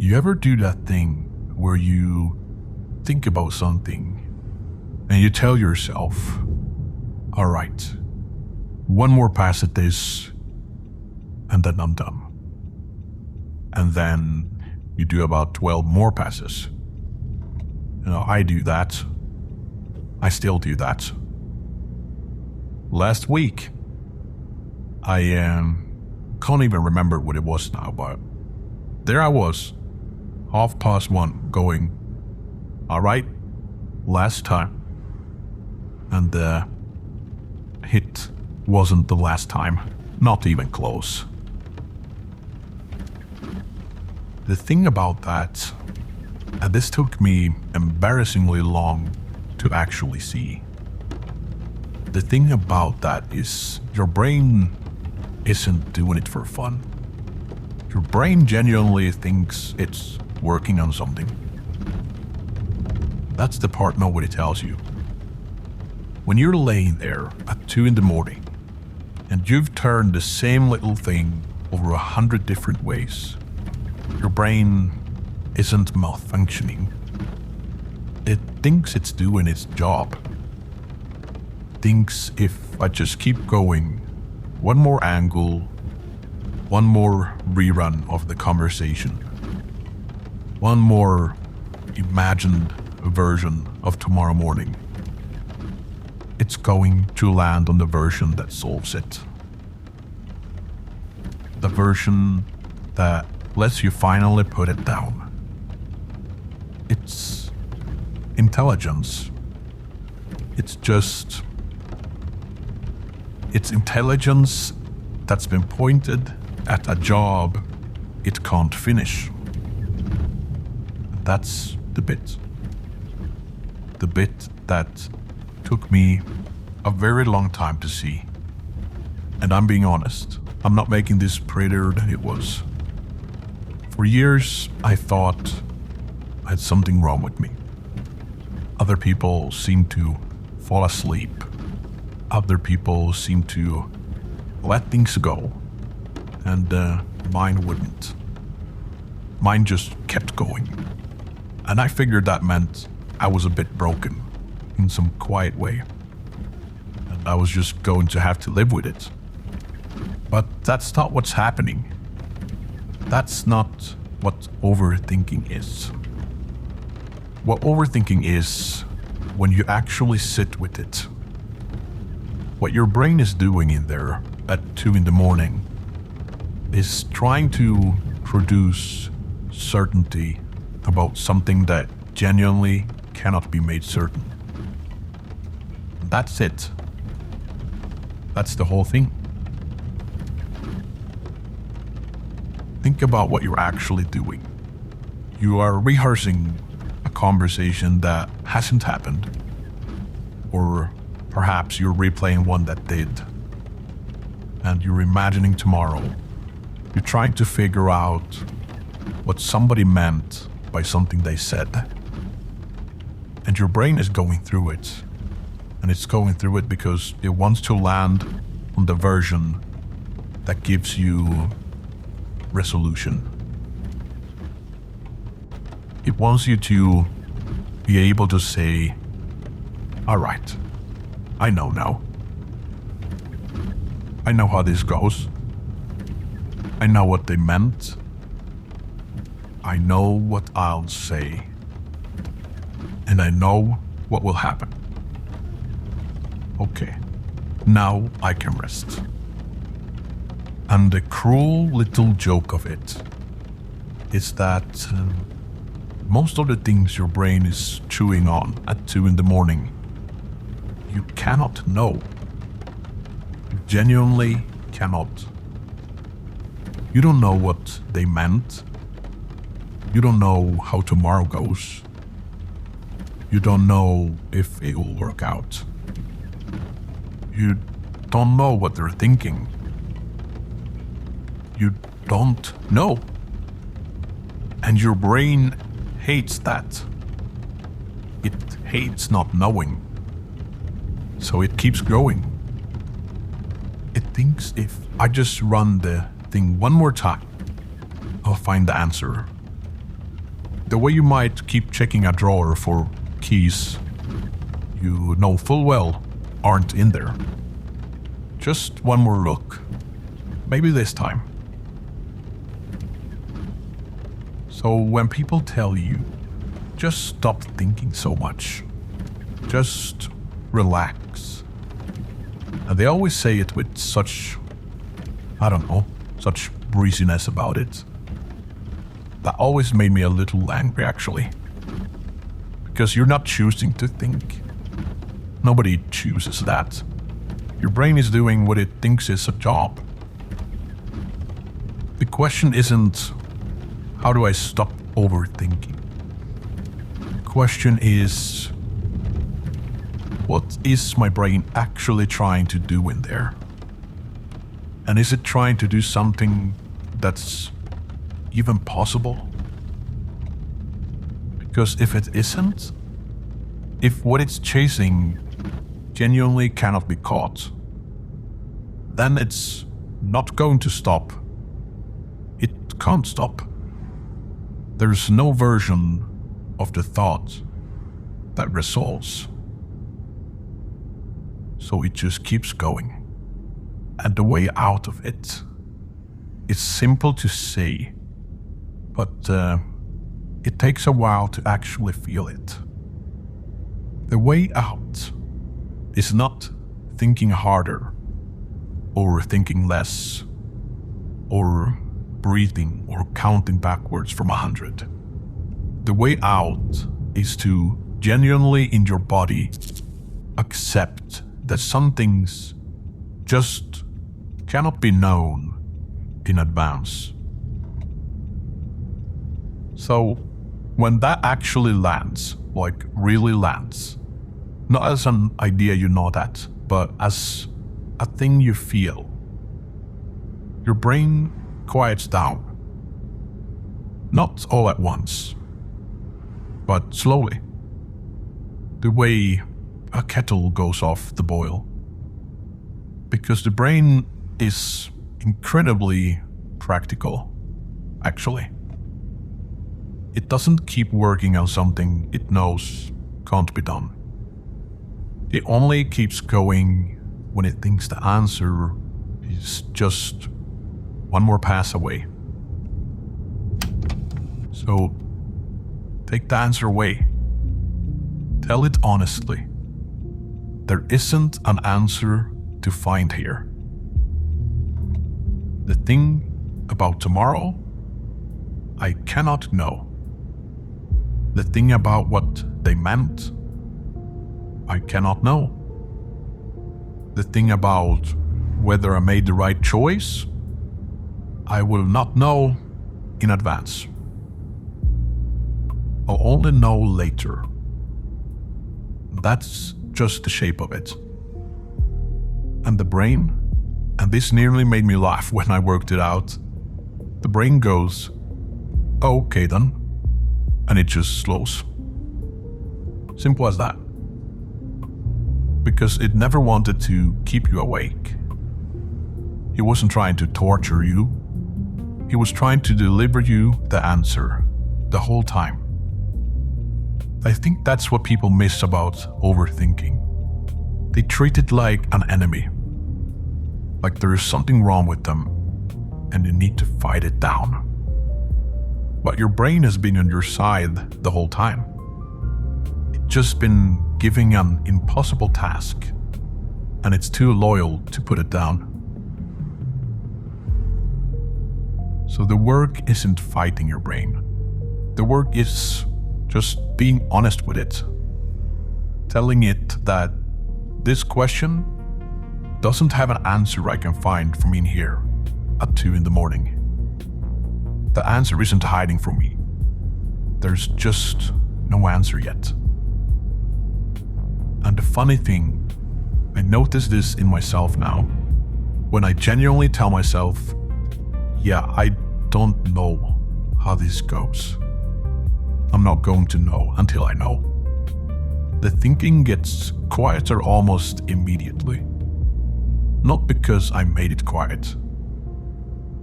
You ever do that thing where you think about something and you tell yourself, all right, one more pass at this and then I'm done. And then you do about 12 more passes. I do that. I still do that. Last week, I can't even remember what it was now, but there I was, 1:30 going, all right, last time. And it wasn't the last time, not even close. The thing about that, and this took me embarrassingly long to actually see. The thing about that is your brain isn't doing it for fun. Your brain genuinely thinks it's working on something. That's the part nobody tells you. When you're laying there at 2 a.m. and you've turned the same little thing over 100 different ways, your brain isn't malfunctioning. It thinks it's doing its job. Thinks if I just keep going, one more angle, one more rerun of the conversation, one more imagined version of tomorrow morning, it's going to land on the version that solves it. The version that lets you finally put it down. It's intelligence. It's intelligence that's been pointed at a job it can't finish. That's the bit. The bit that took me a very long time to see. And I'm being honest, I'm not making this prettier than it was. For years, I thought I had something wrong with me. Other people seemed to fall asleep. Other people seemed to let things go. And mine wouldn't. Mine just kept going. And I figured that meant I was a bit broken in some quiet way. And I was just going to have to live with it. But that's not what's happening. That's not what overthinking is. What overthinking is when you actually sit with it. What your brain is doing in there at 2 a.m. is trying to produce certainty about something that genuinely cannot be made certain. That's it. That's the whole thing. Think about what you're actually doing. You are rehearsing a conversation that hasn't happened. Or perhaps you're replaying one that did. And you're imagining tomorrow. You're trying to figure out what somebody meant by something they said. And your brain is going through it. And it's going through it because it wants to land on the version that gives you resolution. It wants you to be able to say, all right, I know now. I know how this goes. I know what they meant. I know what I'll say. And I know what will happen. Okay, now I can rest. And the cruel little joke of it is that most of the things your brain is chewing on at 2 a.m, you cannot know. You genuinely cannot. You don't know what they meant. You don't know how tomorrow goes. You don't know if it will work out. You don't know what they're thinking. You don't know. And your brain hates that. It hates not knowing. So it keeps growing. It thinks if I just run the thing one more time, I'll find the answer. The way you might keep checking a drawer for keys you know full well aren't in there. Just one more look. Maybe this time. So when people tell you, just stop thinking so much, just relax, and they always say it with such, such breeziness about it, that always made me a little angry actually. Because you're not choosing to think. Nobody chooses that. Your brain is doing what it thinks is a job. The question isn't, how do I stop overthinking? The question is, what is my brain actually trying to do in there? And is it trying to do something that's even possible? Because if it isn't, if what it's chasing genuinely cannot be caught, then it's not going to stop. It can't stop. There's no version of the thought that resolves. So it just keeps going. And the way out of it is simple to say, but it takes a while to actually feel it. The way out is not thinking harder, or thinking less, or breathing or counting backwards from 100. The way out is to genuinely in your body accept that some things just cannot be known in advance. So when that actually lands, like really lands, not as an idea you nod at, but as a thing you feel, your brain quiets down. Not all at once, but slowly. The way a kettle goes off the boil. Because the brain is incredibly practical, actually. It doesn't keep working on something it knows can't be done. It only keeps going when it thinks the answer is just one more pass away. So, take the answer away. Tell it honestly. There isn't an answer to find here. The thing about tomorrow, I cannot know. The thing about what they meant, I cannot know. The thing about whether I made the right choice, I will not know in advance. I'll only know later. That's just the shape of it. And the brain, and this nearly made me laugh when I worked it out, the brain goes, okay then, and it just slows. Simple as that. Because it never wanted to keep you awake. He wasn't trying to torture you. He was trying to deliver you the answer the whole time. I think that's what people miss about overthinking. They treat it like an enemy. Like there is something wrong with them and they need to fight it down. But your brain has been on your side the whole time. It's just been giving an impossible task, and it's too loyal to put it down. So the work isn't fighting your brain. The work is just being honest with it. Telling it that this question doesn't have an answer I can find from in here at 2 a.m. The answer isn't hiding from me. There's just no answer yet. And the funny thing, I notice this in myself now, when I genuinely tell myself, yeah, I don't know how this goes. I'm not going to know until I know. The thinking gets quieter almost immediately. Not because I made it quiet,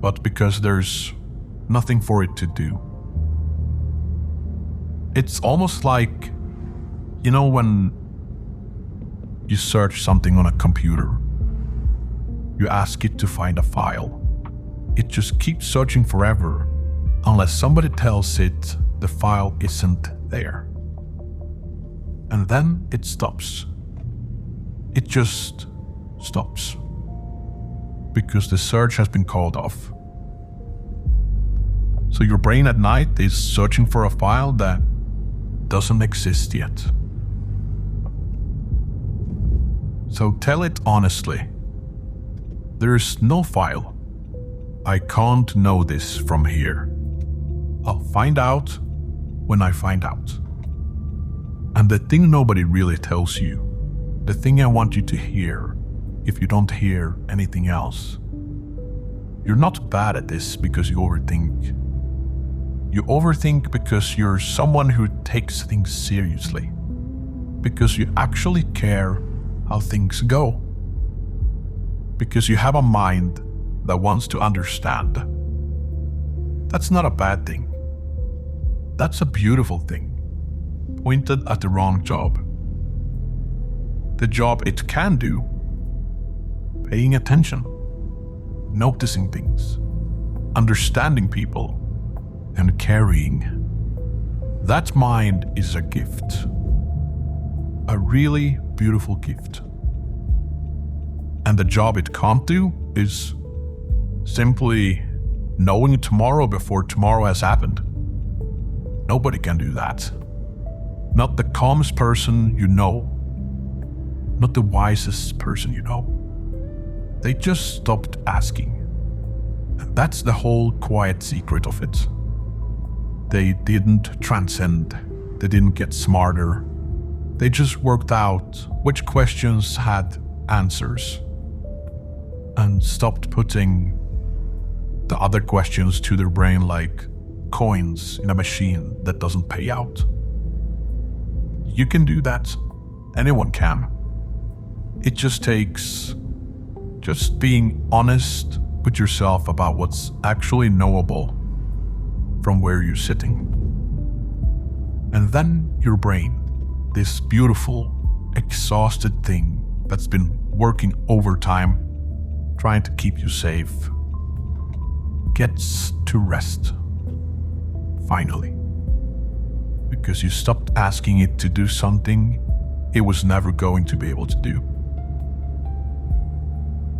but because there's nothing for it to do. It's almost like, you know, when you search something on a computer, you ask it to find a file. It just keeps searching forever unless somebody tells it the file isn't there. And then it stops. It just stops. Because the search has been called off. So your brain at night is searching for a file that doesn't exist yet. So tell it honestly. There's no file. I can't know this from here. I'll find out when I find out. And the thing nobody really tells you, the thing I want you to hear, if you don't hear anything else, you're not bad at this because you overthink. You overthink because you're someone who takes things seriously. Because you actually care how things go. Because you have a mind that wants to understand. That's not a bad thing. That's a beautiful thing. Pointed at the wrong job. The job it can do. Paying attention. Noticing things. Understanding people. And carrying. That mind is a gift. A really beautiful gift. And the job it can't do is simply knowing tomorrow before tomorrow has happened. Nobody can do that. Not the calmest person you know. Not the wisest person you know. They just stopped asking. And that's the whole quiet secret of it. They didn't transcend. They didn't get smarter. They just worked out which questions had answers and stopped putting the other questions to their brain like coins in a machine that doesn't pay out. You can do that. Anyone can. It just takes just being honest with yourself about what's actually knowable from where you're sitting. And then your brain, this beautiful, exhausted thing that's been working overtime, trying to keep you safe, gets to rest. Finally. Because you stopped asking it to do something it was never going to be able to do.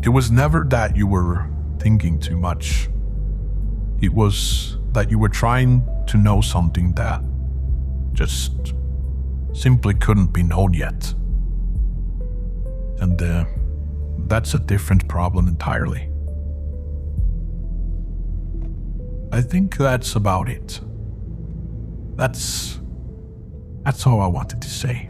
It was never that you were thinking too much. It was that you were trying to know something that just simply couldn't be known yet. And that's a different problem entirely. I think that's about it. That's all I wanted to say.